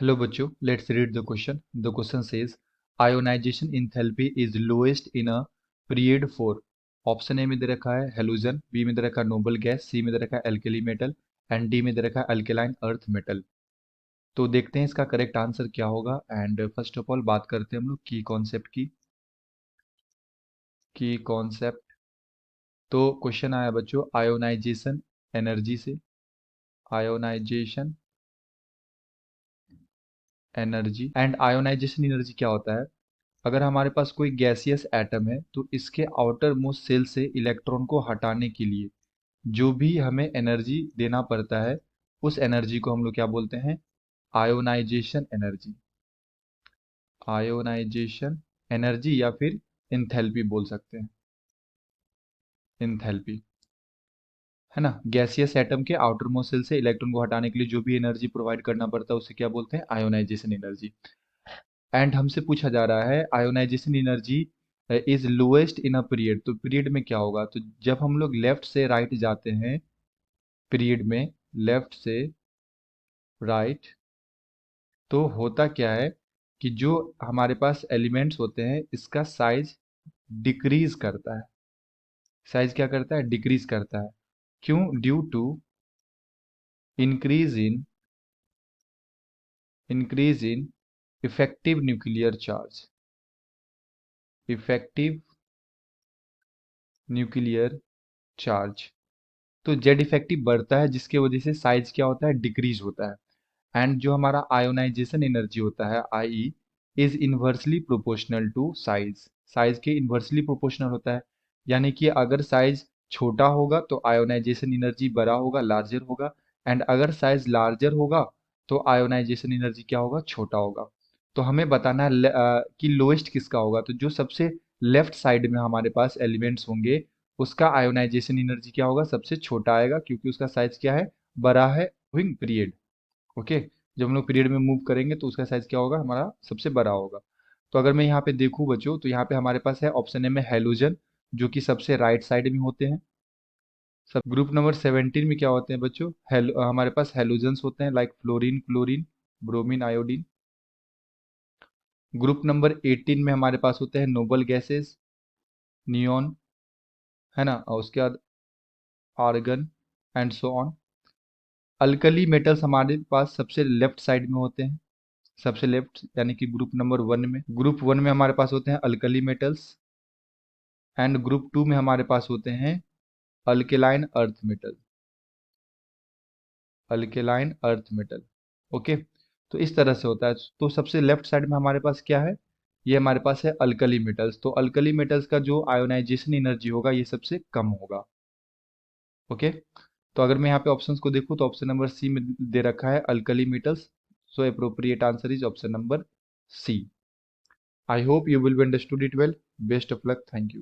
Hello बच्चों, let's read the question. The question says ionization enthalpy is lowest in a period for option A में दे रखा है halogen, B में दे रखा है नोबल गैस, सी में दे रखा है एल्केली मेटल एंड डी में दे रखा है अल्केलाइन अर्थ मेटल। तो देखते हैं इसका करेक्ट आंसर क्या होगा। एंड फर्स्ट ऑफ ऑल बात करते हैं हम लोग की कॉन्सेप्ट। तो क्वेश्चन आया बच्चों आयोनाइजेशन एनर्जी से। Ionization energy and ionization energy क्या होता है? अगर हमारे पास कोई गैसियस एटम है तो इसके आउटर मोस्ट सेल से इलेक्ट्रॉन को हटाने के लिए जो भी हमें एनर्जी देना पड़ता है उस एनर्जी को हम लोग क्या बोलते हैं? Ionisation energy. आयोनाइजेशन एनर्जी या फिर इंथैल्पी बोल सकते हैं। इंथैल्पी है ना, गैसियस एटम के आउटर मोस्ट सेल से इलेक्ट्रॉन को हटाने के लिए जो भी एनर्जी प्रोवाइड करना पड़ता है उसे क्या बोलते हैं? Ionisation energy. एंड हमसे पूछा जा रहा है ionization energy is lowest in a period. तो पीरियड में क्या होगा? तो जब हम लोग लेफ्ट से राइट जाते हैं पीरियड में, लेफ्ट से राइट, तो होता क्या है कि जो हमारे पास एलिमेंट्स होते हैं इसका साइज डिक्रीज करता है। साइज क्या करता है? डिक्रीज करता है। क्यों? Due to increase in increase in effective nuclear charge. Effective nuclear charge. तो जेड इफेक्टिव बढ़ता है जिसके वजह से साइज क्या होता है? डिक्रीज होता है। एंड जो हमारा आयोनाइजेशन एनर्जी होता है I is inversely proportional to size. Size के इन्वर्सली प्रोपोर्शनल होता है। यानी कि अगर साइज छोटा होगा तो आयोनाइजेशन एनर्जी बड़ा होगा, लार्जर होगा। एंड अगर साइज लार्जर होगा तो आयोनाइजेशन एनर्जी क्या होगा? छोटा होगा। तो हमें बताना है कि लोएस्ट किसका होगा। तो जो सबसे लेफ्ट साइड में हमारे पास एलिमेंट्स होंगे उसका आयोनाइजेशन एनर्जी क्या होगा? सबसे छोटा आएगा क्योंकि उसका साइज क्या है? बड़ा है मूविंग पीरियड। ओके, जब हम लोग पीरियड में मूव करेंगे तो उसका साइज क्या होगा? हमारा सबसे बड़ा होगा। तो अगर मैं यहाँ पे देखूँ बच्चों तो यहाँ पे हमारे पास है ऑप्शन ए में हेलोजन जो कि सबसे राइट साइड में होते हैं। सब ग्रुप नंबर 17 में क्या होते हैं बच्चों? हमारे पास हेलोजन्स होते हैं like fluorine, chlorine, bromine, iodine. Group number 18 में हमारे पास होते हैं नोबल गैसेस, नियॉन, है ना, और उसके बाद argon and so on. Alkali metals हमारे पास सबसे लेफ्ट साइड में होते हैं। सबसे लेफ्ट यानी कि ग्रुप वन में हमारे पास होते हैं alkali metals. And group two में हमारे पास होते हैं alkaline earth metal. Alkaline earth metal. Okay, तो इस तरह से होता है। तो सबसे लेफ्ट साइड में हमारे पास क्या है? ये हमारे पास है अल्कली मेटल्स। तो अल्कली मेटल्स का जो आयोनाइजेशन एनर्जी होगा ये सबसे कम होगा। ओके, तो अगर मैं यहाँ पे ऑप्शंस को देखूँ तो ऑप्शन नंबर सी में दे रखा है alkali metals. So appropriate answer is option number C. I hope you will be understood it well. Best of luck. Thank you.